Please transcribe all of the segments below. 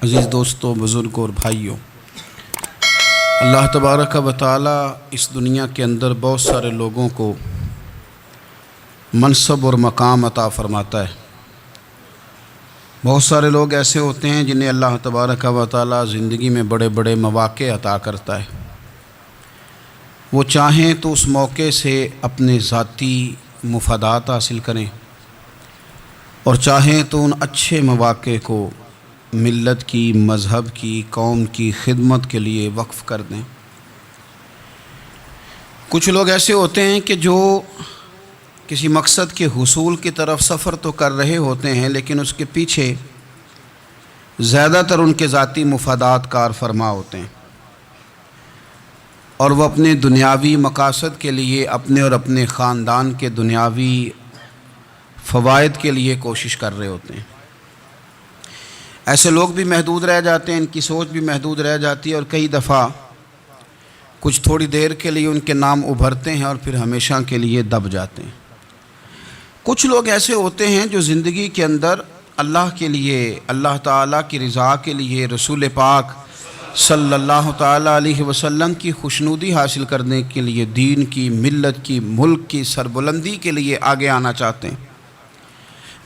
عزیز دوستوں، بزرگوں اور بھائیوں، اللہ تبارک و تعالی اس دنیا کے اندر بہت سارے لوگوں کو منصب اور مقام عطا فرماتا ہے۔ بہت سارے لوگ ایسے ہوتے ہیں جنہیں اللہ تبارک و تعالی زندگی میں بڑے بڑے مواقع عطا کرتا ہے۔ وہ چاہیں تو اس موقع سے اپنے ذاتی مفادات حاصل کریں اور چاہیں تو ان اچھے مواقع کو ملت کی، مذہب کی، قوم کی خدمت کے لیے وقف کر دیں۔ کچھ لوگ ایسے ہوتے ہیں کہ جو کسی مقصد کے حصول کی طرف سفر تو کر رہے ہوتے ہیں، لیکن اس کے پیچھے زیادہ تر ان کے ذاتی مفادات کار فرما ہوتے ہیں، اور وہ اپنے دنیاوی مقاصد کے لیے، اپنے اور اپنے خاندان کے دنیاوی فوائد کے لیے کوشش کر رہے ہوتے ہیں۔ ایسے لوگ بھی محدود رہ جاتے ہیں، ان کی سوچ بھی محدود رہ جاتی ہے، اور کئی دفعہ کچھ تھوڑی دیر کے لیے ان کے نام ابھرتے ہیں اور پھر ہمیشہ کے لیے دب جاتے ہیں۔ کچھ لوگ ایسے ہوتے ہیں جو زندگی کے اندر اللہ کے لیے، اللہ تعالیٰ کی رضا کے لیے، رسول پاک صلی اللہ تعالیٰ علیہ وسلم کی خوشنودی حاصل کرنے کے لیے، دین کی، ملت کی، ملک کی سربلندی کے لیے آگے آنا چاہتے ہیں۔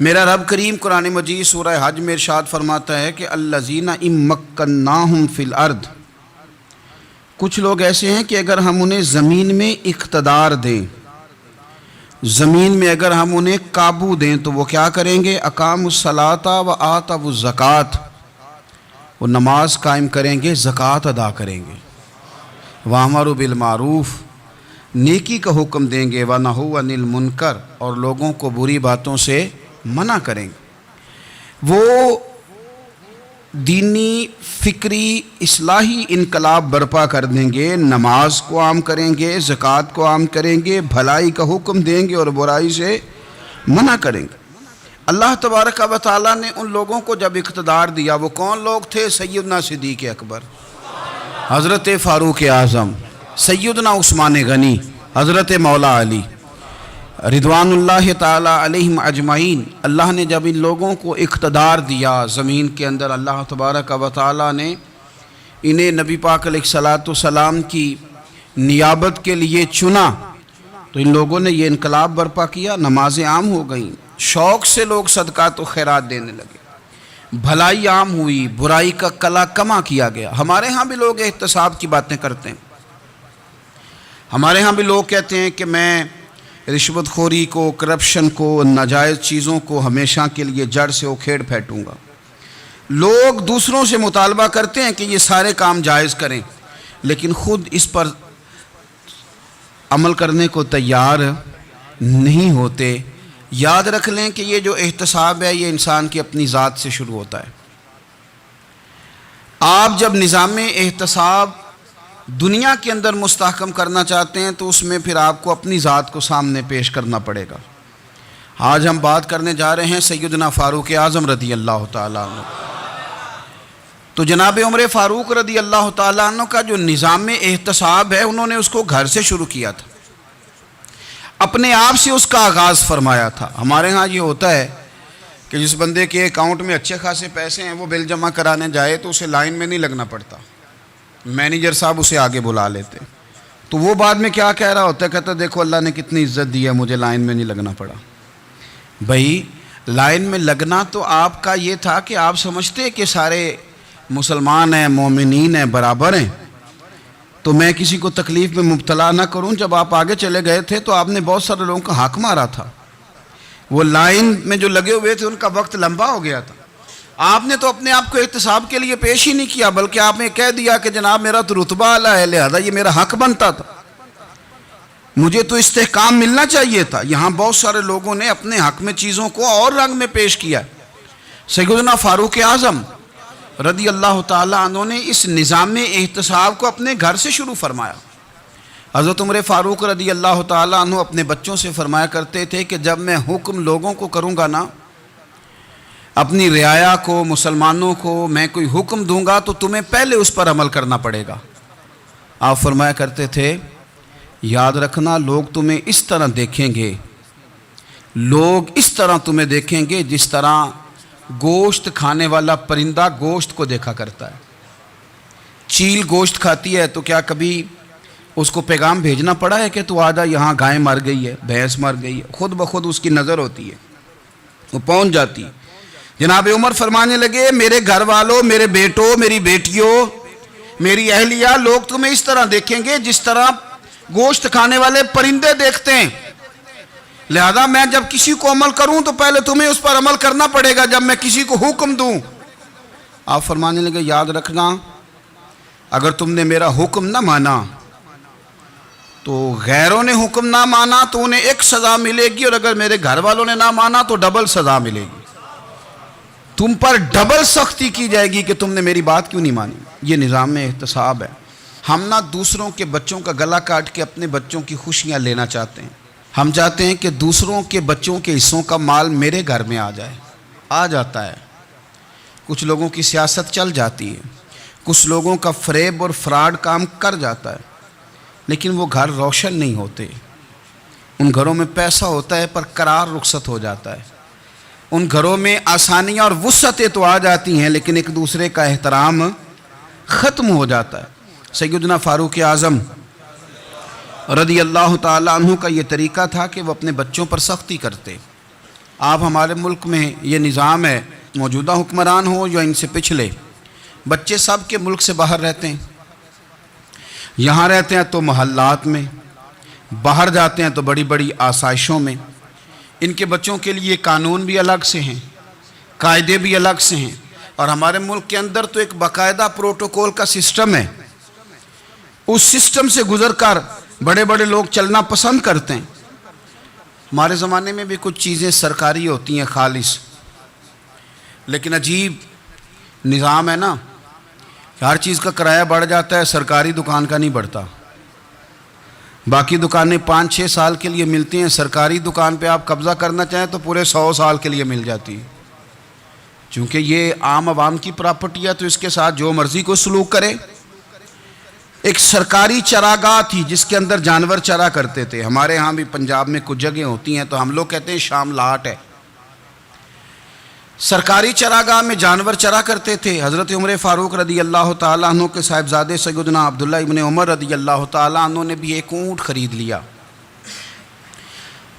میرا رب کریم قرآن مجید سورہ حج میں ارشاد فرماتا ہے کہ الذین ان مکناہم فی الارض، کچھ لوگ ایسے ہیں کہ اگر ہم انہیں زمین میں اقتدار دیں، زمین میں اگر ہم انہیں قابو دیں تو وہ کیا کریں گے؟ اقاموا الصلاۃ و آتوا الزکوٰۃ، وہ نماز قائم کریں گے، زکوٰۃ ادا کریں گے، وامروا بالمعروف، نیکی کا حکم دیں گے، ونہوا عن المنکر، اور لوگوں کو بری باتوں سے منع کریں گے۔ وہ دینی، فکری، اصلاحی انقلاب برپا کر دیں گے، نماز کو عام کریں گے، زکوٰۃ کو عام کریں گے، بھلائی کا حکم دیں گے اور برائی سے منع کریں گے۔ اللہ تبارک و تعالیٰ نے ان لوگوں کو جب اقتدار دیا، وہ کون لوگ تھے؟ سیدنا صدیق اکبر، حضرت فاروق اعظم، سیدنا عثمان غنی، حضرت مولا علی رضوان اللہ تعالی علیہم اجمعین۔ اللہ نے جب ان لوگوں کو اقتدار دیا زمین کے اندر، اللہ تبارک و تعالی نے انہیں نبی پاک علیہ الصلاۃ والسلام کی نیابت کے لیے چنا، تو ان لوگوں نے یہ انقلاب برپا کیا، نمازیں عام ہو گئیں، شوق سے لوگ صدقات و خیرات دینے لگے، بھلائی عام ہوئی، برائی کا کلا کما کیا گیا۔ ہمارے ہاں بھی لوگ احتساب کی باتیں کرتے ہیں، ہمارے ہاں بھی لوگ کہتے ہیں کہ میں رشوت خوری کو، کرپشن کو، ناجائز چیزوں کو ہمیشہ کے لیے جڑ سے اکھیڑ پھینٹوں گا۔ لوگ دوسروں سے مطالبہ کرتے ہیں کہ یہ سارے کام جائز کریں، لیکن خود اس پر عمل کرنے کو تیار نہیں ہوتے۔ یاد رکھ لیں کہ یہ جو احتساب ہے، یہ انسان کی اپنی ذات سے شروع ہوتا ہے۔ آپ جب نظام احتساب دنیا کے اندر مستحکم کرنا چاہتے ہیں تو اس میں پھر آپ کو اپنی ذات کو سامنے پیش کرنا پڑے گا۔ آج ہم بات کرنے جا رہے ہیں سیدنا فاروق اعظم رضی اللہ تعالیٰ عنہ۔ تو جناب عمر فاروق رضی اللہ تعالیٰ عنہ کا جو نظام احتساب ہے، انہوں نے اس کو گھر سے شروع کیا تھا، اپنے آپ سے اس کا آغاز فرمایا تھا۔ ہمارے ہاں یہ ہوتا ہے کہ جس بندے کے اکاؤنٹ میں اچھے خاصے پیسے ہیں، وہ بل جمع کرانے جائے تو اسے لائن میں نہیں لگنا پڑتا، مینیجر صاحب اسے آگے بلا لیتے، تو وہ بعد میں کیا کہہ رہا ہوتا ہے؟ کہتا ہے دیکھو اللہ نے کتنی عزت دی ہے، مجھے لائن میں نہیں لگنا پڑا۔ بھائی لائن میں لگنا تو آپ کا یہ تھا کہ آپ سمجھتے کہ سارے مسلمان ہیں، مومنین ہیں، برابر ہیں، تو میں کسی کو تکلیف میں مبتلا نہ کروں۔ جب آپ آگے چلے گئے تھے تو آپ نے بہت سارے لوگوں کا حق مارا تھا، وہ لائن میں جو لگے ہوئے تھے ان کا وقت لمبا ہو گیا تھا۔ آپ نے تو اپنے آپ کو احتساب کے لیے پیش ہی نہیں کیا، بلکہ آپ نے کہہ دیا کہ جناب میرا تو رتبہ اعلیٰ ہے، لہذا یہ میرا حق بنتا تھا، مجھے تو استحکام ملنا چاہیے تھا۔ یہاں بہت سارے لوگوں نے اپنے حق میں چیزوں کو اور رنگ میں پیش کیا۔ سیدنا فاروق اعظم رضی اللہ تعالیٰ عنہ نے اس نظام احتساب کو اپنے گھر سے شروع فرمایا۔ حضرت عمر فاروق رضی اللہ تعالیٰ عنہ اپنے بچوں سے فرمایا کرتے تھے کہ جب میں حکم لوگوں کو کروں گا نا، اپنی رعایا کو، مسلمانوں کو میں کوئی حکم دوں گا تو تمہیں پہلے اس پر عمل کرنا پڑے گا۔ آپ فرمایا کرتے تھے یاد رکھنا، لوگ تمہیں اس طرح دیکھیں گے، لوگ اس طرح تمہیں دیکھیں گے جس طرح گوشت کھانے والا پرندہ گوشت کو دیکھا کرتا ہے. چیل گوشت کھاتی ہے تو کیا کبھی اس کو پیغام بھیجنا پڑا ہے کہ تو آجا یہاں گائے مر گئی ہے, بھینس مر گئی ہے؟ خود بخود اس کی نظر ہوتی ہے, وہ پہنچ جاتی ہے. جناب عمر فرمانے لگے میرے گھر والوں, میرے بیٹوں, میری بیٹیوں, میری اہلیہ, لوگ تمہیں اس طرح دیکھیں گے جس طرح گوشت کھانے والے پرندے دیکھتے ہیں. لہذا میں جب کسی کو عمل کروں تو پہلے تمہیں اس پر عمل کرنا پڑے گا جب میں کسی کو حکم دوں. آپ فرمانے لگے یاد رکھنا اگر تم نے میرا حکم نہ مانا تو غیروں نے حکم نہ مانا تو انہیں ایک سزا ملے گی, اور اگر میرے گھر والوں نے نہ مانا تو ڈبل سزا ملے گی. تم پر ڈبل سختی کی جائے گی کہ تم نے میری بات کیوں نہیں مانی. یہ نظام احتساب ہے. ہم نہ دوسروں کے بچوں کا گلا کاٹ کے اپنے بچوں کی خوشیاں لینا چاہتے ہیں. ہم چاہتے ہیں کہ دوسروں کے بچوں کے حصوں کا مال میرے گھر میں آ جائے. آ جاتا ہے. کچھ لوگوں کی سیاست چل جاتی ہے, کچھ لوگوں کا فریب اور فراڈ کام کر جاتا ہے, لیکن وہ گھر روشن نہیں ہوتے. ان گھروں میں پیسہ ہوتا ہے پر قرار رخصت ہو جاتا ہے. ان گھروں میں آسانیاں اور وسعتیں تو آ جاتی ہیں لیکن ایک دوسرے کا احترام ختم ہو جاتا ہے. سیدنا فاروق اعظم رضی اللہ تعالیٰ عنہ کا یہ طریقہ تھا کہ وہ اپنے بچوں پر سختی کرتے. آپ ہمارے ملک میں یہ نظام ہے, موجودہ حکمران ہو یا ان سے پچھلے, بچے سب کے ملک سے باہر رہتے ہیں. یہاں رہتے ہیں تو محلات میں, باہر جاتے ہیں تو بڑی بڑی آسائشوں میں. ان کے بچوں کے لیے قانون بھی الگ سے ہیں, قاعدے بھی الگ سے ہیں, اور ہمارے ملک کے اندر تو ایک باقاعدہ پروٹوکول کا سسٹم ہے. اس سسٹم سے گزر کر بڑے بڑے لوگ چلنا پسند کرتے ہیں. ہمارے زمانے میں بھی کچھ چیزیں سرکاری ہوتی ہیں خالص, لیکن عجیب نظام ہے نا, ہر چیز کا کرایہ بڑھ جاتا ہے, سرکاری دکان کا نہیں بڑھتا. باقی دکانیں 5-6 سال کے لیے ملتی ہیں, سرکاری دکان پہ آپ قبضہ کرنا چاہیں تو پورے 100 سال کے لیے مل جاتی ہے. چونکہ یہ عام عوام کی پراپرٹی ہے تو اس کے ساتھ جو مرضی کو سلوک کرے. ایک سرکاری چراگاہ تھی جس کے اندر جانور چرا کرتے تھے. ہمارے ہاں بھی پنجاب میں کچھ جگہیں ہوتی ہیں تو ہم لوگ کہتے ہیں شام لاٹ ہے. سرکاری چراگاہ میں جانور چرا کرتے تھے. حضرت عمر فاروق رضی اللہ تعالیٰ عنہ کے صاحبزادے سیدنا عبداللہ ابن عمر رضی اللہ تعالیٰ عنہ نے بھی ایک اونٹ خرید لیا.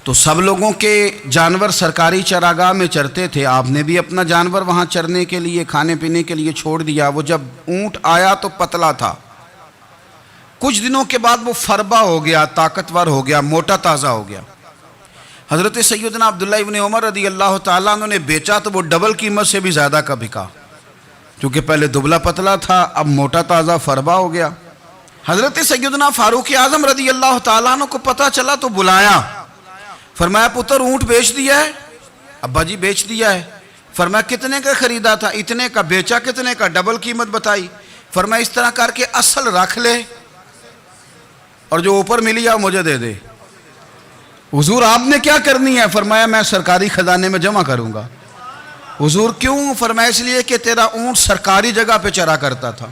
تو سب لوگوں کے جانور سرکاری چراگاہ میں چرتے تھے, آپ نے بھی اپنا جانور وہاں چرنے کے لیے, کھانے پینے کے لیے چھوڑ دیا. وہ جب اونٹ آیا تو پتلا تھا, کچھ دنوں کے بعد وہ فربا ہو گیا, طاقتور ہو گیا, موٹا تازہ ہو گیا. حضرت سیدنا عبداللہ ابن عمر رضی اللہ تعالیٰ عنہ نے بیچا تو وہ ڈبل قیمت سے بھی زیادہ کا بکا, کیونکہ پہلے دبلا پتلا تھا, اب موٹا تازہ فربا ہو گیا. حضرت سیدنا فاروق اعظم رضی اللہ تعالیٰ عنہ کو پتہ چلا تو بلایا, فرمایا پتر اونٹ بیچ دیا ہے؟ ابا جی بیچ دیا ہے. فرمایا کتنے کا خریدا تھا؟ اتنے کا. بیچا کتنے کا؟ ڈبل قیمت بتائی. فرمایا اس طرح کر کے اصل رکھ لے اور جو اوپر ملی ہے مجھے دے دے. حضور آپ نے کیا کرنی ہے؟ فرمایا میں سرکاری خزانے میں جمع کروں گا. حضور کیوں؟ فرمایا اس لیے کہ تیرا اونٹ سرکاری جگہ پہ چرا کرتا تھا,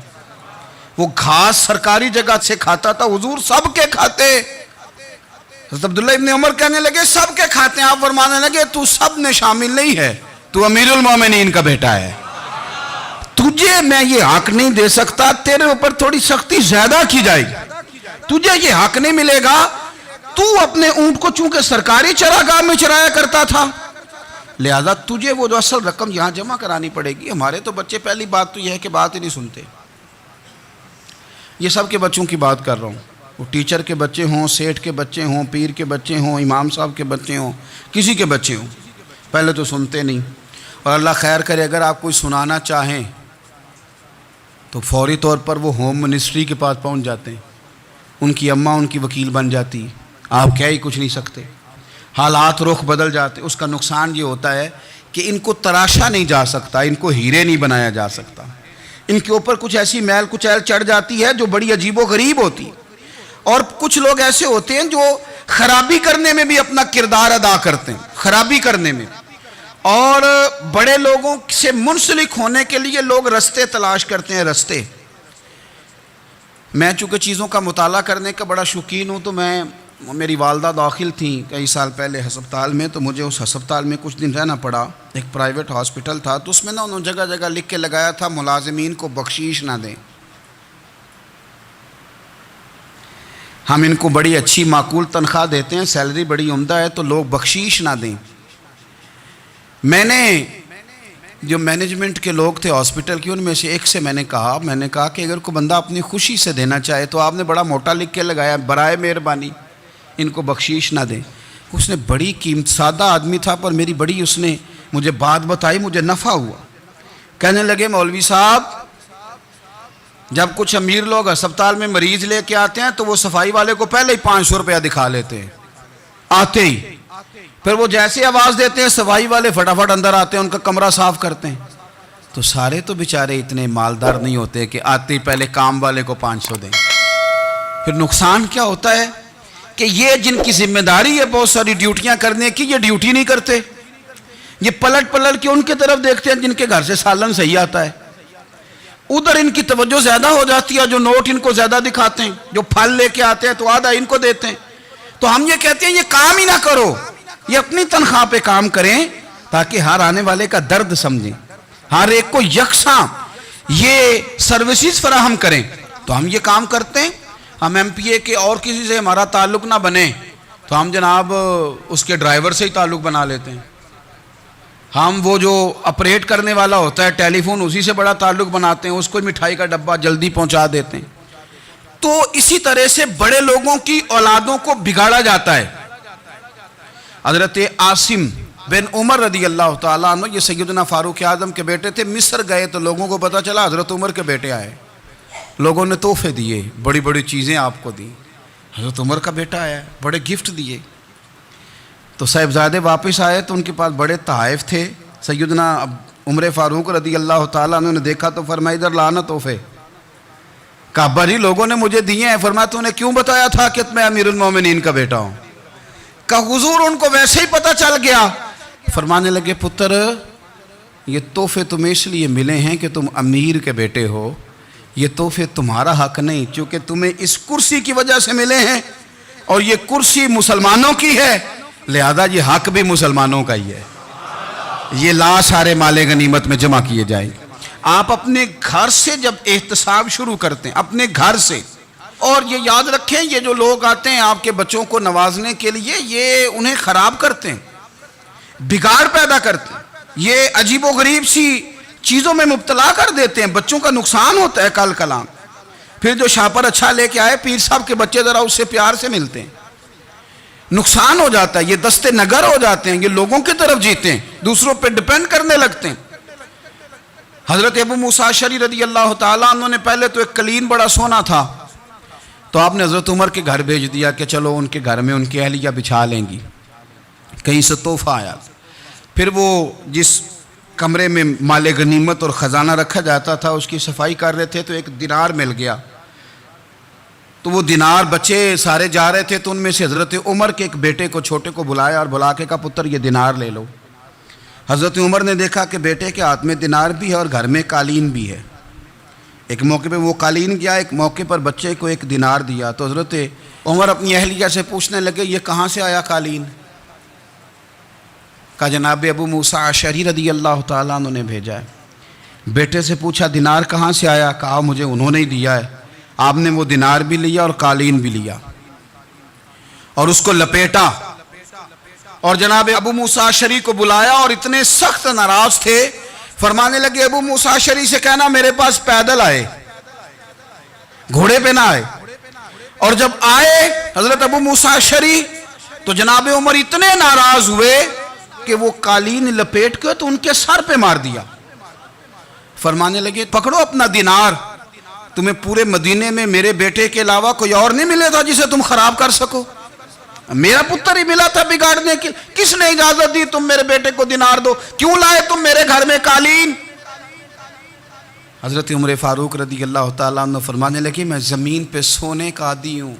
وہ گھاس سرکاری جگہ سے کھاتا تھا. حضور سب کے کھاتے. حضرت عبداللہ ابن عمر کہنے لگے سب کے کھاتے ہیں. آپ فرمانے لگے تو سب میں شامل نہیں ہے, تو امیر المومنین کا بیٹا ہے, تجھے میں یہ حق نہیں دے سکتا, تیرے اوپر تھوڑی سختی زیادہ کی جائے گی, تجھے یہ حق نہیں ملے گا. تو اپنے اونٹ کو چونکہ سرکاری چراگاہ میں چرایا کرتا تھا, لہذا تجھے وہ جو اصل رقم یہاں جمع کرانی پڑے گی. ہمارے تو بچے پہلی بات تو یہ ہے کہ بات ہی نہیں سنتے. یہ سب کے بچوں کی بات کر رہا ہوں, وہ ٹیچر کے بچے ہوں, سیٹھ کے بچے ہوں, پیر کے بچے ہوں, امام صاحب کے بچے ہوں, کسی کے بچے ہوں, پہلے تو سنتے نہیں. اور اللہ خیر کرے اگر آپ کوئی سنانا چاہیں تو فوری طور پر وہ ہوم منسٹری کے پاس پہنچ جاتے ہیں, ان کی اماں ان کی وکیل بن جاتی, آپ کہہ ہی کچھ نہیں سکتے. حالات رخ بدل جاتے. اس کا نقصان یہ ہوتا ہے کہ ان کو تراشا نہیں جا سکتا, ان کو ہیرے نہیں بنایا جا سکتا. ان کے اوپر کچھ ایسی میل کچیل چڑھ جاتی ہے جو بڑی عجیب و غریب ہوتی. اور کچھ لوگ ایسے ہوتے ہیں جو خرابی کرنے میں بھی اپنا کردار ادا کرتے ہیں, خرابی کرنے میں. اور بڑے لوگوں سے منسلک ہونے کے لیے لوگ رستے تلاش کرتے ہیں, رستے. میں چونکہ چیزوں کا مطالعہ کرنے کا بڑا شوقین ہوں تو میں میری والدہ داخل تھیں کئی سال پہلے ہسپتال میں، تو مجھے اس ہسپتال میں کچھ دن رہنا پڑا، ایک پرائیویٹ ہاسپٹل تھا، تو اس میں انہوں نے جگہ جگہ لکھ کے لگایا تھا ملازمین کو بخشیش نہ دیں، ہم ان کو بڑی اچھی معقول تنخواہ دیتے ہیں، سیلری بڑی عمدہ ہے، تو لوگ بخشیش نہ دیں۔ میں نے جو مینجمنٹ کے لوگ تھے ہاسپٹل کی، ان میں سے ایک سے میں نے کہا کہ اگر کوئی بندہ اپنی خوشی سے دینا چاہے تو آپ نے بڑا موٹا لکھ کے لگایا برائے مہربانی ان کو بخشیش نہ دیں۔ اس نے بڑی قیمت، سادہ آدمی تھا پر میری بڑی اس نے مجھے بات بتائی، مجھے نفع ہوا۔ کہنے لگے مولوی صاحب، جب کچھ امیر لوگ ہسپتال میں مریض لے کے آتے ہیں تو وہ صفائی والے کو پہلے ہی 500 روپیہ دکھا لیتے ہیں آتے ہی، پھر وہ جیسے آواز دیتے ہیں صفائی والے فٹافٹ اندر آتے ہیں، ان کا کمرہ صاف کرتے ہیں۔ تو سارے تو بیچارے اتنے مالدار نہیں ہوتے کہ آتے ہی پہلے کام والے کو 500 دیں۔ پھر نقصان کیا ہوتا ہے کہ یہ جن کی ذمہ داری ہے بہت ساری ڈیوٹیاں کرنے کی، یہ ڈیوٹی نہیں کرتے، یہ پلٹ کے ان کی طرف دیکھتے ہیں جن کے گھر سے سالن صحیح آتا ہے، ادھر ان کی توجہ زیادہ ہو جاتی ہے، جو نوٹ ان کو زیادہ دکھاتے ہیں، جو پھل لے کے آتے ہیں تو آدھا ان کو دیتے ہیں۔ تو ہم یہ کہتے ہیں یہ کام ہی نہ کرو، یہ اپنی تنخواہ پہ کام کریں تاکہ ہر آنے والے کا درد سمجھیں، ہر ایک کو یکساں یہ سروسز فراہم کریں۔ تو ہم یہ کام کرتے ہیں، ہم ایم پی اے کے اور کسی سے ہمارا تعلق نہ بنے تو ہم جناب اس کے ڈرائیور سے ہی تعلق بنا لیتے ہیں، ہم وہ جو آپریٹ کرنے والا ہوتا ہے ٹیلی فون اسی سے بڑا تعلق بناتے ہیں، اس کو مٹھائی کا ڈبہ جلدی پہنچا دیتے ہیں۔ تو اسی طرح سے بڑے لوگوں کی اولادوں کو بگاڑا جاتا ہے۔ حضرت عاصم بن عمر رضی اللہ تعالیٰ عنہ، یہ سیدنا فاروق اعظم کے بیٹے تھے، مصر گئے تو لوگوں کو پتہ چلا حضرت عمر کے بیٹے آئے، لوگوں نے تحفے دیے، بڑی بڑی چیزیں آپ کو دی، حضرت عمر کا بیٹا آیا، بڑے گفٹ دیے۔ تو صاحبزادے واپس آئے تو ان کے پاس بڑے تحائف تھے، سیدنا عمر فاروق رضی اللہ تعالیٰ عنہ نے دیکھا تو فرمایا ادھر لانا تحفے۔ کہا ابا جی لوگوں نے مجھے دیے ہیں۔ فرمایا تو نے کیوں بتایا تھا کہ میں امیر المومنین کا بیٹا ہوں؟ کہا حضور ان کو ویسے ہی پتہ چل گیا۔ فرمانے لگے پتر یہ تحفے تمہیں اس لیے ملے ہیں کہ تم امیر کے بیٹے ہو، یہ تحفے تمہارا حق نہیں، چونکہ تمہیں اس کرسی کی وجہ سے ملے ہیں اور یہ کرسی مسلمانوں کی ہے، لہذا یہ حق بھی مسلمانوں کا ہی ہے، یہ لا سارے مال غنیمت میں جمع کیے جائیں گے۔ آپ اپنے گھر سے جب احتساب شروع کرتے ہیں، اپنے گھر سے، اور یہ یاد رکھیں یہ جو لوگ آتے ہیں آپ کے بچوں کو نوازنے کے لیے، یہ انہیں خراب کرتے ہیں، بگاڑ پیدا کرتے ہیں، یہ عجیب و غریب سی چیزوں میں مبتلا کر دیتے ہیں، بچوں کا نقصان ہوتا ہے کل کلام۔ پھر جو شاپر اچھا لے کے آئے پیر صاحب کے بچے ذرا اس سے پیار سے ملتے ہیں، نقصان ہو جاتا ہے، یہ دستے نگر ہو جاتے ہیں، یہ لوگوں کی طرف جیتے ہیں، دوسروں پہ ڈیپینڈ کرنے لگتے ہیں۔ حضرت ابو موسیٰ اشعری رضی اللہ تعالیٰ عنہ نے پہلے تو ایک قلین بڑا سونا تھا، تو آپ نے حضرت عمر کے گھر بھیج دیا کہ چلو ان کے گھر میں ان کی اہلیہ بچھا لیں گی، کہیں سے تحفہ آیا۔ پھر وہ جس کمرے میں مال غنیمت اور خزانہ رکھا جاتا تھا اس کی صفائی کر رہے تھے تو ایک دینار مل گیا، تو وہ دینار بچے سارے جا رہے تھے، تو ان میں سے حضرت عمر کے ایک بیٹے کو چھوٹے کو بلایا اور بلا کے کہا پتر یہ دینار لے لو۔ حضرت عمر نے دیکھا کہ بیٹے کے ہاتھ میں دینار بھی ہے اور گھر میں قالین بھی ہے، ایک موقع پہ وہ قالین گیا، ایک موقع پر بچے کو ایک دینار دیا، تو حضرت عمر اپنی اہلیہ سے پوچھنے لگے یہ کہاں سے آیا قالین؟ کہا جناب ابو موسیٰ اشعری رضی اللہ تعالیٰ عنہ نے بھیجا ہے۔ بیٹے سے پوچھا دینار کہاں سے آیا؟ کہا مجھے انہوں نے ہی دیا ہے۔ آپ نے وہ دینار بھی لیا اور قالین بھی لیا اور اس کو لپیٹا، اور جناب ابو موسیٰ اشعری کو بلایا اور اتنے سخت ناراض تھے، فرمانے لگے ابو موسیٰ اشعری سے کہنا میرے پاس پیدل آئے، گھوڑے پہ نہ آئے۔ اور جب آئے حضرت ابو موسیٰ اشعری تو جناب عمر اتنے ناراض ہوئے کہ وہ قالین لپیٹ کے تو ان کے سر پہ مار دیا۔ فرمانے لگے پکڑو اپنا دینار، تمہیں پورے مدینے میں میرے بیٹے کے علاوہ کوئی اور نہیں ملے تھا جسے تم خراب کر سکو، میرا پتر ہی ملا تھا بگاڑنے کی، کس نے اجازت دی تم میرے بیٹے کو دینار دو؟ کیوں لائے تم میرے گھر میں قالین؟ حضرت عمر فاروق رضی اللہ تعالیٰ عنہ فرمانے لگے میں زمین پہ سونے کا عادی ہوں،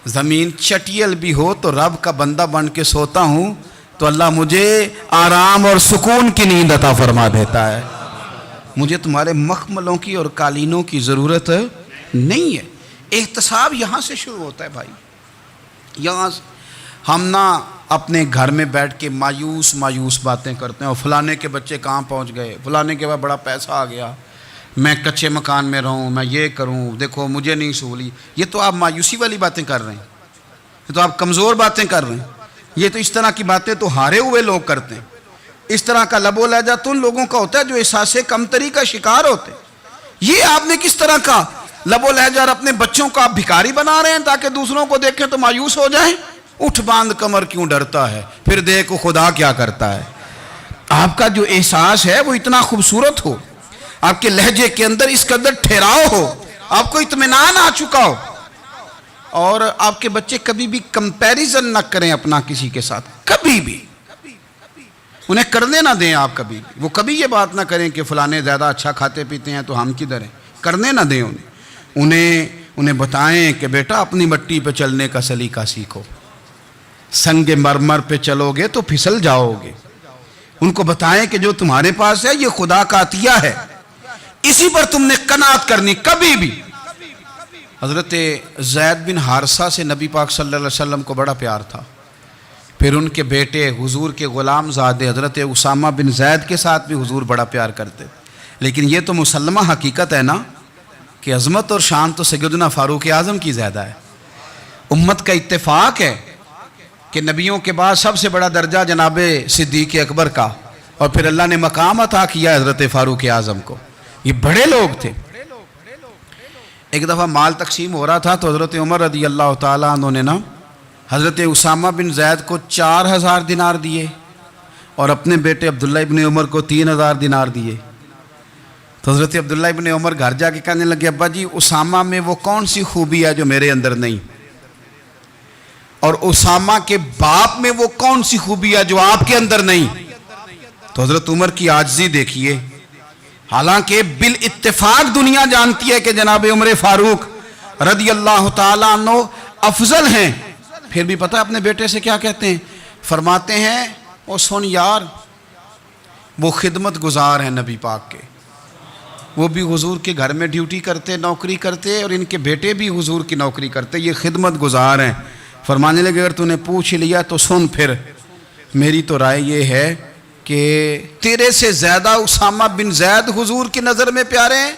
زمین چٹیل بھی ہو تو رب کا بندہ بن کے سوتا ہوں تو اللہ مجھے آرام اور سکون کی نیند عطا فرما دیتا ہے، مجھے تمہارے مخملوں کی اور قالینوں کی ضرورت نہیں ہے۔ احتساب یہاں سے شروع ہوتا ہے بھائی، یہاں ہم نہ اپنے گھر میں بیٹھ کے مایوس باتیں کرتے ہیں، اور فلانے کے بچے کہاں پہنچ گئے، فلانے کے بعد بڑا پیسہ آ گیا، میں کچے مکان میں رہوں، میں یہ کروں، دیکھو مجھے نہیں سہولی۔ یہ تو آپ مایوسی والی باتیں کر رہے ہیں، یہ تو آپ کمزور باتیں کر رہے ہیں۔ یہ تو اس طرح کی باتیں تو ہارے ہوئے لوگ کرتے ہیں۔ اس طرح کا لب و لہجہ تو ان لوگوں کا ہوتا ہے جو احساس کمتری کا شکار ہوتے ہیں۔ یہ آپ نے کس طرح کا لب و لہجہ، اور اپنے بچوں کو آپ بھکاری بنا رہے ہیں تاکہ دوسروں کو دیکھیں تو مایوس ہو جائیں۔ اٹھ باندھ کمر کیوں ڈرتا ہے، پھر دیکھو خدا کیا کرتا ہے۔ آپ کا جو احساس ہے وہ اتنا خوبصورت ہو، آپ کے لہجے کے اندر اس قدر ٹھہراؤ ہو، آپ کو اطمینان آ چکا ہو، اور آپ کے بچے کبھی بھی کمپیریزن نہ کریں اپنا کسی کے ساتھ، کبھی بھی انہیں کرنے نہ دیں۔ آپ کبھی وہ کبھی یہ بات نہ کریں کہ فلانے زیادہ اچھا کھاتے پیتے ہیں تو ہم کدھر ہیں، کرنے نہ دیں انہیں بتائیں کہ بیٹا اپنی مٹی پہ چلنے کا سلیقہ سیکھو، سنگ مرمر پہ چلو گے تو پھسل جاؤ گے۔ ان کو بتائیں کہ جو تمہارے پاس ہے یہ خدا کا عطیہ ہے، اسی پر تم نے قناعت کرنی کبھی بھی۔ حضرت زید بن حارثہ سے نبی پاک صلی اللہ علیہ وسلم کو بڑا پیار تھا، پھر ان کے بیٹے حضور کے غلام زادے حضرت اسامہ بن زید کے ساتھ بھی حضور بڑا پیار کرتے۔ لیکن یہ تو مسلمہ حقیقت ہے نا کہ عظمت اور شان تو سیدنا فاروق اعظم کی زیادہ ہے۔ امت کا اتفاق ہے کہ نبیوں کے بعد سب سے بڑا درجہ جناب صدیق اکبر کا، اور پھر اللہ نے مقام عطا کیا حضرت فاروق اعظم کو۔ یہ بڑے لوگ تھے۔ ایک دفعہ مال تقسیم ہو رہا تھا تو حضرت عمر رضی اللہ تعالیٰ عنہ نے حضرت اسامہ بن زید کو 4000 دینار دیے، اور اپنے بیٹے عبداللہ ابن عمر کو 3000 دینار دیے۔ تو حضرت عبداللہ ابن عمر گھر جا کے کہنے لگے، ابا جی اسامہ میں وہ کون سی خوبی ہے جو میرے اندر نہیں، اور اسامہ کے باپ میں وہ کون سی خوبی ہے جو آپ کے اندر نہیں۔ تو حضرت عمر کی عاجزی دیکھیے، حالانکہ بالاتفاق دنیا جانتی ہے کہ جناب عمر فاروق رضی اللہ تعالیٰ عنہ افضل ہیں، پھر بھی پتہ اپنے بیٹے سے کیا کہتے ہیں؟ فرماتے ہیں او سن یار، وہ خدمت گزار ہیں نبی پاک کے، وہ بھی حضور کے گھر میں ڈیوٹی کرتے، نوکری کرتے، اور ان کے بیٹے بھی حضور کی نوکری کرتے، یہ خدمت گزار ہیں۔ فرمانے لگے اگر تو نے پوچھ لیا تو سن، پھر میری تو رائے یہ ہے کہ تیرے سے زیادہ اسامہ بن زید حضور کی نظر میں پیارے ہیں،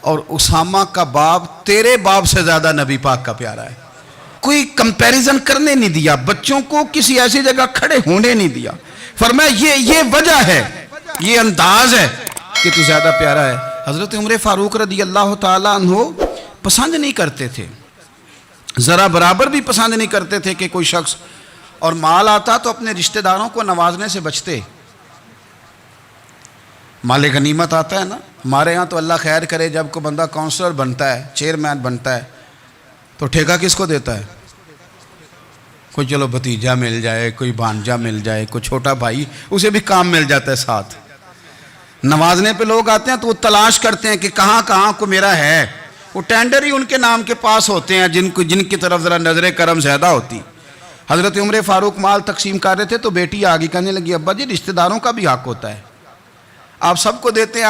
اور اسامہ کا باپ تیرے باپ سے زیادہ نبی پاک کا پیارا ہے۔ کوئی کمپیریزن کرنے نہیں دیا، بچوں کو کسی ایسی جگہ کھڑے ہونے نہیں دیا۔ فرمایا یہ وجہ ہے، یہ انداز ہے کہ تو زیادہ پیارا ہے۔ حضرت عمر فاروق رضی اللہ تعالیٰ عنہ پسند نہیں کرتے تھے، ذرا برابر بھی پسند نہیں کرتے تھے کہ کوئی شخص اور مال آتا تو اپنے رشتہ داروں کو نوازنے سے بچتے۔ مال غنیمت آتا ہے نا، ہمارے ہاں تو اللہ خیر کرے جب کوئی بندہ کونسلر بنتا ہے، چیئرمین بنتا ہے، تو ٹھیکہ کس کو دیتا ہے؟ کوئی چلو بھتیجا مل جائے، کوئی بھانجا مل جائے، کوئی چھوٹا بھائی، اسے بھی کام مل جاتا ہے ساتھ۔ نوازنے پہ لوگ آتے ہیں تو وہ تلاش کرتے ہیں کہ کہاں کہاں کو میرا ہے، وہ ٹینڈر ہی ان کے نام کے پاس ہوتے ہیں جن کی طرف ذرا نظر کرم زیادہ ہوتی۔ حضرت عمر فاروق مال تقسیم کر رہے تھے تو بیٹی آگے کہنے لگی، ابا جی رشتہ داروں کا بھی حق ہوتا ہے، آپ سب کو دیتے ہیں،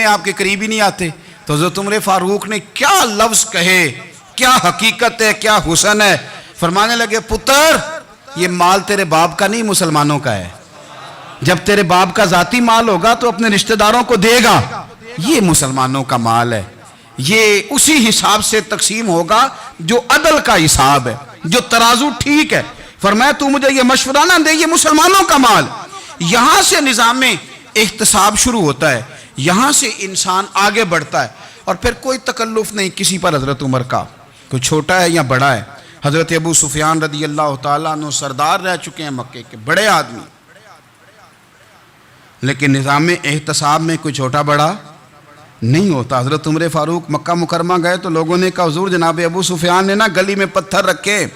آپ کے قریب ہی نہیں آتے۔ تو حضرت عمر فاروق نے کیا لفظ کہے، کیا حقیقت ہے، کیا حسن ہے۔ فرمانے لگے پتر یہ مال تیرے باپ کا نہیں مسلمانوں کا ہے، جب تیرے باپ کا ذاتی مال ہوگا تو اپنے رشتہ داروں کو دے گا، یہ مسلمانوں کا مال ہے، یہ اسی حساب سے تقسیم ہوگا جو عدل کا حساب ہے، جو ترازو ٹھیک ہے۔ فرمایا تو مجھے یہ مشورہ نہ دے، یہ مسلمانوں کا مال۔ یہاں سے نظام احتساب شروع ہوتا ہے، یہاں سے انسان آگے بڑھتا ہے، اور پھر کوئی تکلف نہیں کسی پر حضرت عمر کا، کوئی چھوٹا ہے یا بڑا ہے۔ حضرت ابو سفیان رضی اللہ تعالیٰ عنہ سردار رہ چکے ہیں مکے کے، بڑے آدمی، لیکن نظام احتساب میں کوئی چھوٹا بڑا نہیں ہوتا۔ حضرت عمر فاروق مکہ مکرمہ گئے تو لوگوں نے کہا حضور جناب ابو سفیان نے گلی میں پتھر رکھے،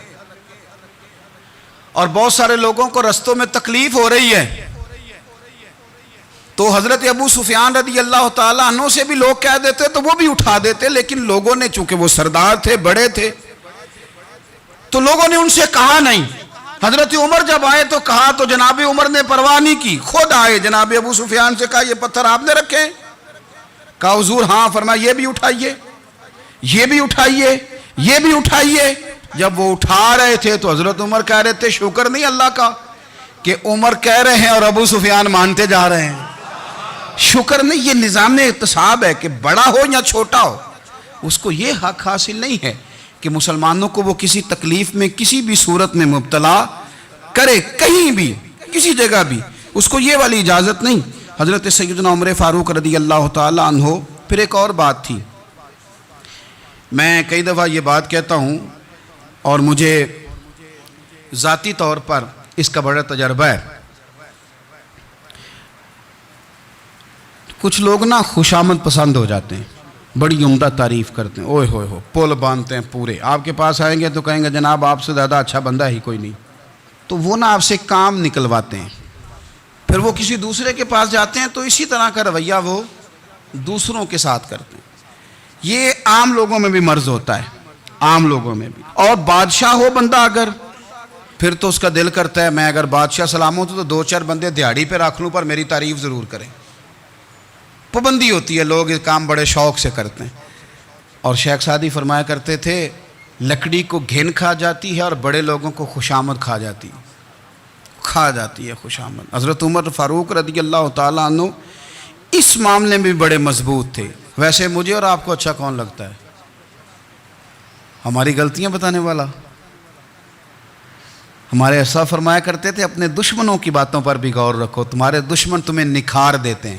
اور بہت سارے لوگوں کو رستوں میں تکلیف ہو رہی ہے، تو حضرت ابو سفیان رضی اللہ تعالیٰ عنہ سے بھی لوگ کہہ دیتے تو وہ بھی اٹھا دیتے، لیکن لوگوں نے چونکہ وہ سردار تھے، بڑے تھے، تو لوگوں نے ان سے کہا نہیں۔ حضرت عمر جب آئے تو کہا تو جناب عمر نے پرواہ نہیں کی، خود آئے جناب ابو سفیان سے کہا یہ پتھر آپ نے رکھے؟ کہا حضور ہاں۔ فرمایا یہ بھی اٹھائیے، یہ بھی اٹھائیے، یہ بھی اٹھائیے۔ جب وہ اٹھا رہے تھے تو حضرت عمر کہہ رہے تھے شکر نہیں اللہ کا کہ عمر کہہ رہے ہیں اور ابو سفیان مانتے جا رہے ہیں. شکر نہیں، یہ نظام احتساب ہے کہ بڑا ہو یا چھوٹا ہو اس کو یہ حق حاصل نہیں ہے کہ مسلمانوں کو وہ کسی تکلیف میں کسی بھی صورت میں مبتلا کرے، کہیں بھی کسی جگہ بھی، اس کو یہ والی اجازت نہیں. حضرت سیدنا عمر فاروق رضی اللہ تعالی عنہ. پھر ایک اور بات تھی، میں کئی دفعہ یہ بات کہتا ہوں اور مجھے ذاتی طور پر اس کا بڑا تجربہ ہے. کچھ لوگ نا خوشامد پسند ہو جاتے ہیں، بڑی عمدہ تعریف کرتے ہیں، اوئے ہوئے ہو پول باندھتے ہیں پورے، آپ کے پاس آئیں گے تو کہیں گے جناب آپ سے زیادہ اچھا بندہ ہی کوئی نہیں. تو وہ نا آپ سے کام نکلواتے ہیں، پھر وہ کسی دوسرے کے پاس جاتے ہیں تو اسی طرح کا رویہ وہ دوسروں کے ساتھ کرتے ہیں. یہ عام لوگوں میں بھی مرض ہوتا ہے، عام لوگوں میں بھی. اور بادشاہ ہو بندہ اگر، پھر تو اس کا دل کرتا ہے میں اگر بادشاہ سلامت ہوں تو دو چار بندے دیہڑی پہ رکھ لوں پر میری تعریف ضرور کریں. پابندی ہوتی ہے، لوگ یہ کام بڑے شوق سے کرتے ہیں. اور شیخ سعدی فرمایا کرتے تھے لکڑی کو گھن کھا جاتی ہے اور بڑے لوگوں کو خوشامد کھا جاتی ہے خوشامد. حضرت عمر فاروق رضی اللہ تعالیٰ عنہ اس معاملے میں بھی بڑے مضبوط تھے. ویسے مجھے اور آپ کو اچھا کون لگتا ہے؟ ہماری غلطیاں بتانے والا. ہمارے ایسا فرمایا کرتے تھے اپنے دشمنوں کی باتوں پر بھی غور رکھو، تمہارے دشمن تمہیں نکھار دیتے ہیں.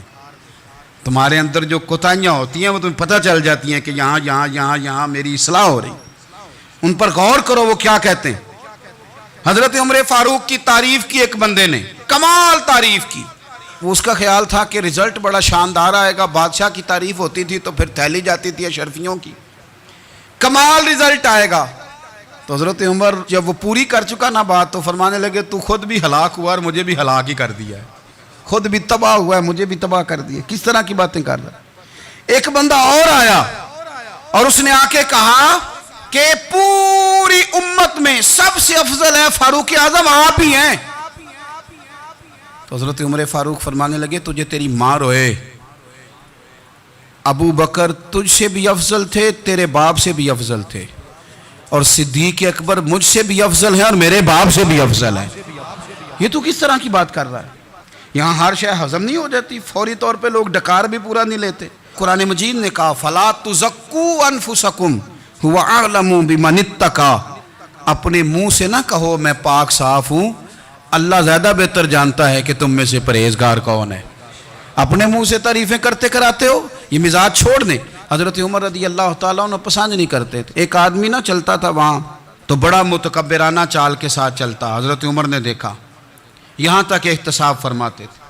تمہارے اندر جو کوتاہیاں ہوتی ہیں وہ تمہیں پتہ چل جاتی ہیں کہ یہاں میری اصلاح ہو رہی. ان پر غور کرو وہ کیا کہتے ہیں. حضرت عمر فاروق کی تعریف کی ایک بندے نے، کمال تعریف کی. وہ اس کا خیال تھا کہ رزلٹ بڑا شاندار آئے گا. بادشاہ کی تعریف ہوتی تھی تو پھر تھیلی جاتی تھی اشرفیوں کی، کمال رزلٹ آئے گا. تو حضرت عمر جب وہ پوری کر چکا نا بات تو فرمانے لگے تو خود بھی ہلاک ہوا اور مجھے بھی ہلاک ہی کر دیا ہے. خود بھی تباہ ہوا ہے مجھے بھی تباہ کر دیا. کس طرح کی باتیں کر رہا ہے. ایک بندہ اور آیا اور اس نے آ کے کہا کہ پوری امت میں سب سے افضل ہے فاروق اعظم آپ ہی ہیں. تو حضرت عمر فاروق فرمانے لگے تجھے تیری ماں روئے، ابو بکر تجھ سے بھی افضل تھے، تیرے باپ سے بھی افضل تھے، اور صدیق اکبر مجھ سے بھی افضل ہیں اور میرے باپ سے بھی افضل ہیں. یہ تو کس طرح کی بات کر رہا ہے. یہاں ہر شے ہضم نہیں ہو جاتی، فوری طور پہ لوگ ڈکار بھی پورا نہیں لیتے. قرآن مجید نے کہا فَلَا تُزَكُّوا أَنفُسَكُمْ هُوَ أَعْلَمُ بِمَنِ اتَّقَىٰ. اپنے منہ سے نہ کہو میں پاک صاف ہوں، اللہ زیادہ بہتر جانتا ہے کہ تم میں سے پرہیزگار کون ہے. اپنے منہ سے تعریفیں کرتے کراتے ہو، یہ مزاج چھوڑ دیں. حضرت عمر رضی اللہ تعالیٰ عنہ پسند نہیں کرتے تھے. ایک آدمی نہ چلتا تھا وہاں تو بڑا متکبرانہ چال کے ساتھ چلتا. حضرت عمر نے دیکھا، یہاں تک احتساب فرماتے تھے،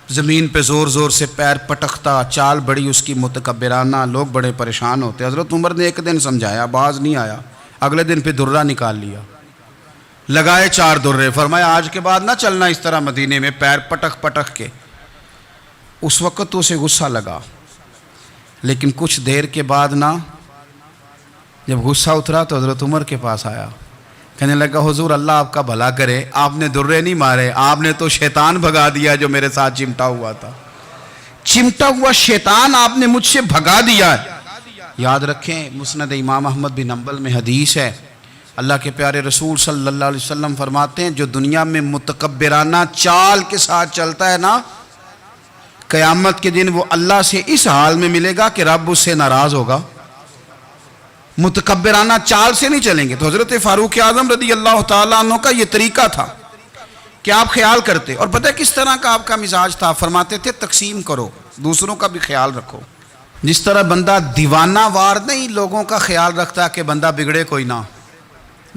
زمین پہ زور زور سے پیر پٹکتا، چال بڑی اس کی متکبرانہ، لوگ بڑے پریشان ہوتے. حضرت عمر نے ایک دن سمجھایا، باز نہیں آیا. اگلے دن پہ درہ نکال لیا، لگائے 4 درے. فرمایا آج کے بعد نہ چلنا اس طرح مدینے میں پیر پٹک پٹک کے. اس وقت تو اسے غصہ لگا، لیکن کچھ دیر کے بعد نا جب غصہ اترا تو حضرت عمر کے پاس آیا، کہنے لگا حضور اللہ آپ کا بھلا کرے، آپ نے درے نہیں مارے، آپ نے تو شیطان بھگا دیا جو میرے ساتھ چمٹا ہوا تھا. چمٹا ہوا شیطان آپ نے مجھ سے بھگا دیا. یاد رکھیں مسند امام احمد بن حنبل میں حدیث ہے، اللہ کے پیارے رسول صلی اللہ علیہ وسلم فرماتے ہیں جو دنیا میں متکبرانہ چال کے ساتھ چلتا ہے نا، قیامت کے دن وہ اللہ سے اس حال میں ملے گا کہ رب اس سے ناراض ہوگا. متکبرانہ چال سے نہیں چلیں گے. تو حضرت فاروق اعظم رضی اللہ تعالیٰ عنہ کا یہ طریقہ تھا کہ آپ خیال کرتے. اور پتہ کس طرح کا آپ کا مزاج تھا؟ فرماتے تھے تقسیم کرو، دوسروں کا بھی خیال رکھو. جس طرح بندہ دیوانہ وار نہیں لوگوں کا خیال رکھتا کہ بندہ بگڑے کوئی نہ،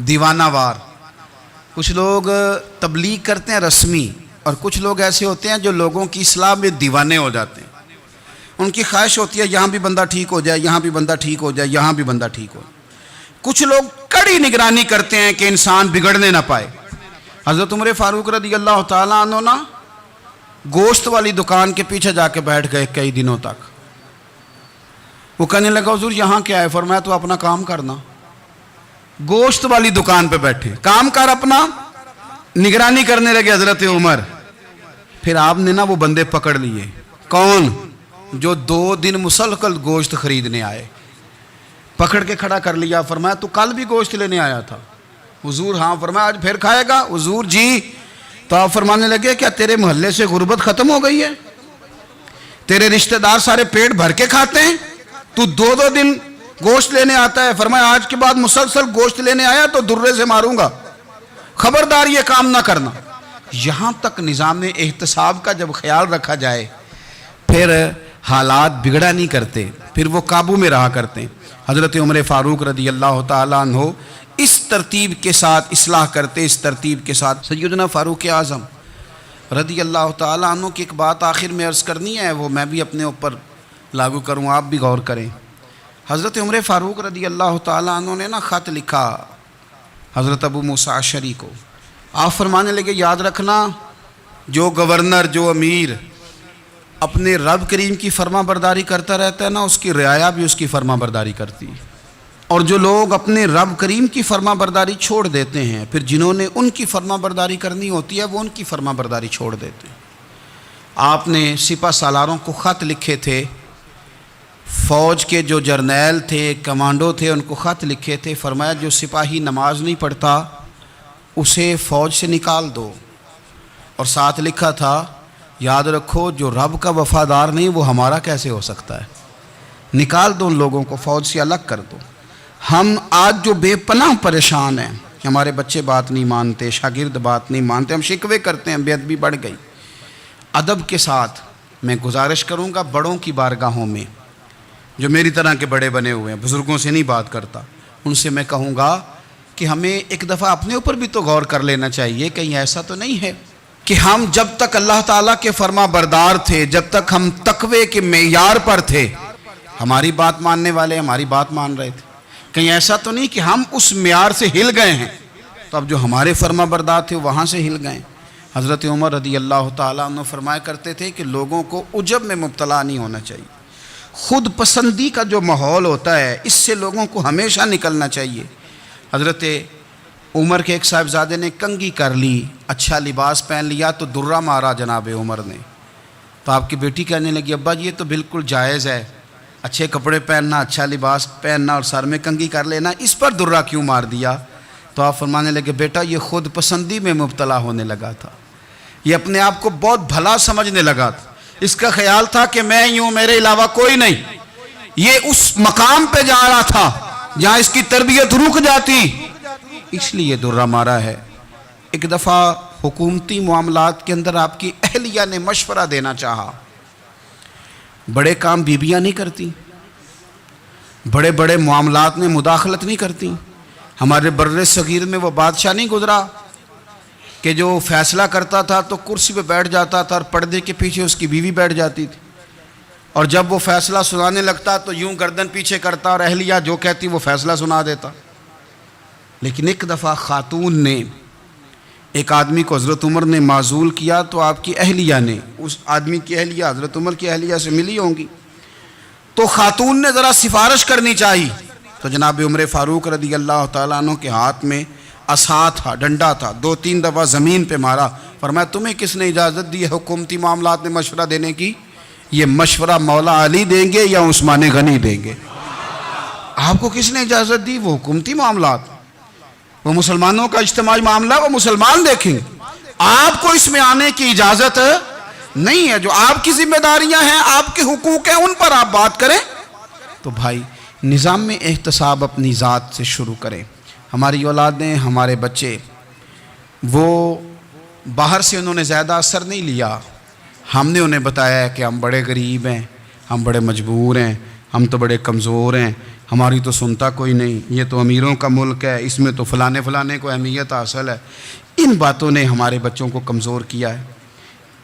دیوانہ وار. کچھ لوگ تبلیغ کرتے ہیں رسمی، اور کچھ لوگ ایسے ہوتے ہیں جو لوگوں کی اصلاح میں دیوانے ہو جاتے ہیں. ان کی خواہش ہوتی ہے یہاں بھی بندہ ٹھیک ہو جائے، یہاں بھی بندہ ٹھیک ہو جائے، یہاں بھی بندہ ٹھیک ہو. کچھ لوگ کڑی نگرانی کرتے ہیں کہ انسان بگڑنے نہ پائے. حضرت عمر فاروق رضی اللہ تعالیٰ عنہ نا گوشت والی دکان کے پیچھے جا کے بیٹھ گئے کئی دنوں تک. وہ کہنے لگا حضور یہاں کیا ہے؟ فرمایا تو اپنا کام کرنا. گوشت والی دکان پہ بیٹھے، کام کر اپنا. نگرانی کرنے لگے حضرت عمر. پھر آپ نے نا وہ بندے پکڑ لیے. کون؟ جو 2 دن مسلسل گوشت خریدنے آئے. پکڑ کے کھڑا کر لیا، فرمایا تو کل بھی گوشت لینے آیا تھا؟ حضور ہاں۔ فرمایا آج پھر کھائے گا؟ حضور جی۔ تو آپ فرمانے لگے کیا تیرے محلے سے غربت ختم ہو گئی ہے؟ تیرے رشتہ دار سارے پیٹ بھر کے کھاتے ہیں، تو دو دو دن گوشت لینے آتا ہے؟ فرمایا آج کے بعد مسلسل گوشت لینے آیا تو درے سے ماروں گا، خبردار یہ کام نہ کرنا۔ یہاں تک نظام احتساب کا جب خیال رکھا جائے پھر حالات بگڑا نہیں کرتے، پھر وہ قابو میں رہا کرتے ہیں۔ حضرت عمر فاروق رضی اللہ تعالیٰ عنہ اس ترتیب کے ساتھ اصلاح کرتے، اس ترتیب کے ساتھ۔ سیدنا فاروق اعظم رضی اللہ تعالیٰ عنہ کی ایک بات آخر میں عرض کرنی ہے، وہ میں بھی اپنے اوپر لاگو کروں، آپ بھی غور کریں۔ حضرت عمر فاروق رضی اللہ تعالیٰ عنہ نے خط لکھا حضرت ابو موسیٰ اشعری کو۔ آپ فرمانے لگے یاد رکھنا، جو گورنر، جو امیر اپنے رب کریم کی فرما برداری کرتا رہتا ہے نا، اس کی رعایا بھی اس کی فرما برداری کرتی ہے، اور جو لوگ اپنے رب کریم کی فرما برداری چھوڑ دیتے ہیں، پھر جنہوں نے ان کی فرما برداری کرنی ہوتی ہے وہ ان کی فرما برداری چھوڑ دیتے ہیں۔ آپ نے سپہ سالاروں کو خط لکھے تھے، فوج کے جو جرنیل تھے، کمانڈو تھے، ان کو خط لکھے تھے، فرمایا جو سپاہی نماز نہیں پڑھتا اسے فوج سے نکال دو، اور ساتھ لکھا تھا یاد رکھو جو رب کا وفادار نہیں وہ ہمارا کیسے ہو سکتا ہے، نکال دو ان لوگوں کو، فوج سے الگ کر دو۔ ہم آج جو بے پناہ پریشان ہیں، ہمارے بچے بات نہیں مانتے، شاگرد بات نہیں مانتے، ہم شکوے کرتے ہیں، بے ادبی بڑھ گئی۔ ادب کے ساتھ میں گزارش کروں گا بڑوں کی بارگاہوں میں، جو میری طرح کے بڑے بنے ہوئے ہیں، بزرگوں سے نہیں بات کرتا، ان سے میں کہوں گا کہ ہمیں ایک دفعہ اپنے اوپر بھی تو غور کر لینا چاہیے، کہیں ایسا تو نہیں ہے کہ ہم جب تک اللہ تعالیٰ کے فرما بردار تھے، جب تک ہم تقوی کے معیار پر تھے، ہماری بات ماننے والے ہماری بات مان رہے تھے، کہیں ایسا تو نہیں کہ ہم اس معیار سے ہل گئے ہیں تو اب جو ہمارے فرما بردار تھے وہاں سے ہل گئے۔ حضرت عمر رضی اللہ تعالیٰ عنہ فرمایا کرتے تھے کہ لوگوں کو عجب میں مبتلا نہیں ہونا چاہیے، خود پسندی کا جو ماحول ہوتا ہے اس سے لوگوں کو ہمیشہ نکلنا چاہیے۔ حضرت عمر کے ایک صاحبزادے نے کنگھی کر لی، اچھا لباس پہن لیا تو درہ مارا جناب عمر نے، تو آپ کی بیٹی کہنے لگی ابا یہ تو بالکل جائز ہے، اچھے کپڑے پہننا، اچھا لباس پہننا اور سر میں کنگھی کر لینا، اس پر درہ کیوں مار دیا؟ تو آپ فرمانے لگے بیٹا یہ خود پسندی میں مبتلا ہونے لگا تھا، یہ اپنے آپ کو بہت بھلا سمجھنے لگا تھا، اس کا خیال تھا کہ میں ہی ہوں، میرے علاوہ کوئی نہیں، یہ اس مقام پہ جا رہا تھا جہاں اس کی تربیت رک جاتی، اس لیے درہ مارا ہے۔ ایک دفعہ حکومتی معاملات کے اندر آپ کی اہلیہ نے مشورہ دینا چاہا، بڑے کام بیویاں نہیں کرتی، بڑے بڑے معاملات میں مداخلت نہیں کرتی۔ ہمارے بر صغیر میں وہ بادشاہ نہیں گزرا کہ جو فیصلہ کرتا تھا تو کرسی پہ بیٹھ جاتا تھا اور پردے کے پیچھے اس کی بیوی بیٹھ جاتی تھی، اور جب وہ فیصلہ سنانے لگتا تو یوں گردن پیچھے کرتا اور اہلیہ جو کہتی وہ فیصلہ سنا دیتا۔ لیکن ایک دفعہ خاتون نے ایک آدمی کو حضرت عمر نے معزول کیا تو آپ کی اہلیہ نے، اس آدمی کی اہلیہ حضرت عمر کی اہلیہ سے ملی ہوں گی، تو خاتون نے ذرا سفارش کرنی چاہی، تو جناب عمر فاروق رضی اللہ تعالیٰ عنہ کے ہاتھ میں عصا تھا، ڈنڈا تھا، 2-3 دفعہ زمین پہ مارا، فرمایا تمہیں کس نے اجازت دی ہے حکومتی معاملات میں مشورہ دینے کی؟ یہ مشورہ مولا علی دیں گے یا عثمان غنی دیں گے؟ آپ کو کس نے اجازت دی؟ وہ حکومتی معاملات، وہ مسلمانوں کا اجتماعی معاملہ وہ مسلمان دیکھیں گے، آپ کو اس میں آنے کی اجازت نہیں ہے، جو آپ کی ذمہ داریاں ہیں، آپ کے حقوق ہیں، ان پر آپ بات کریں۔ تو بھائی نظام میں احتساب اپنی ذات سے شروع کریں۔ ہماری اولادیں، ہمارے بچے، وہ باہر سے انہوں نے زیادہ اثر نہیں لیا، ہم نے انہیں بتایا ہے کہ ہم بڑے غریب ہیں، ہم بڑے مجبور ہیں، ہم تو بڑے کمزور ہیں، ہماری تو سنتا کوئی نہیں، یہ تو امیروں کا ملک ہے، اس میں تو فلانے کو اہمیت حاصل ہے۔ ان باتوں نے ہمارے بچوں کو کمزور کیا ہے،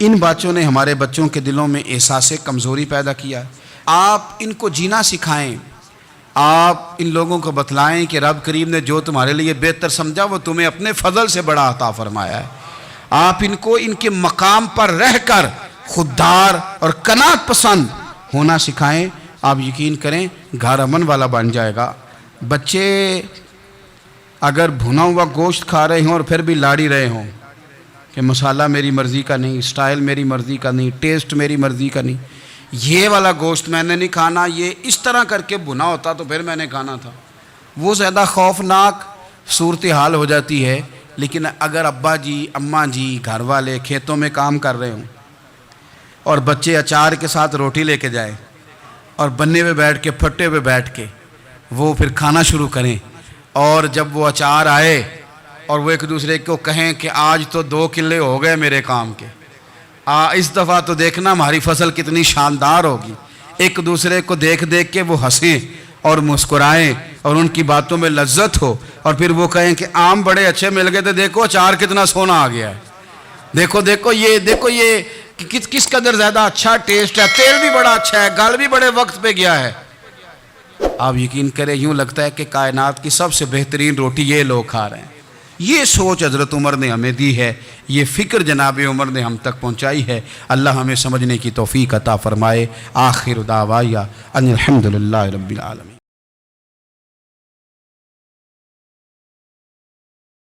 ان باتوں نے ہمارے بچوں کے دلوں میں احساس کمزوری پیدا کیا ہے۔ آپ ان کو جینا سکھائیں، آپ ان لوگوں کو بتلائیں کہ رب کریم نے جو تمہارے لیے بہتر سمجھا وہ تمہیں اپنے فضل سے بڑا عطا فرمایا ہے۔ آپ ان کو ان کے مقام پر رہ کر خوددار اور قناعت پسند ہونا سکھائیں، آپ یقین کریں گھر امن والا بن جائے گا۔ بچے اگر بھنا ہوا گوشت کھا رہے ہوں اور پھر بھی لاڑی رہے ہوں کہ مسالہ میری مرضی کا نہیں، سٹائل میری مرضی کا نہیں، ٹیسٹ میری مرضی کا نہیں، یہ والا گوشت میں نے نہیں کھانا، یہ اس طرح کر کے بنا ہوتا تو پھر میں نے کھانا تھا۔ وہ زیادہ خوفناک صورتحال ہو جاتی ہے۔ لیکن اگر ابا جی اماں جی گھر والے کھیتوں میں کام کر رہے ہوں اور بچے اچار کے ساتھ روٹی لے کے جائیں اور بننے پہ بیٹھ کے پھٹے پہ بیٹھ کے وہ پھر کھانا شروع کریں، اور جب وہ اچار آئے اور وہ ایک دوسرے کو کہیں کہ آج تو 2 کلے ہو گئے میرے کام کے، اس دفعہ تو دیکھنا ہماری فصل کتنی شاندار ہوگی، ایک دوسرے کو دیکھ دیکھ کے وہ ہنسیں اور مسکرائیں اور ان کی باتوں میں لذت ہو، اور پھر وہ کہیں کہ آم بڑے اچھے مل گئے تھے، دیکھو اچار کتنا سونا آ گیا ہے، دیکھو یہ کس قدر زیادہ اچھا ٹیسٹ ہے، تیل بھی بڑا اچھا ہے، گل بھی بڑے وقت پہ گیا ہے۔ آپ یقین کریں یوں لگتا ہے کہ کائنات کی سب سے بہترین روٹی یہ لوگ کھا رہے ہیں۔ یہ سوچ حضرت عمر نے ہمیں دی ہے، یہ فکر جناب عمر نے ہم تک پہنچائی ہے۔ اللہ ہمیں سمجھنے کی توفیق عطا فرمائے۔ آخر دعوایا ان الحمدللہ رب العالمین۔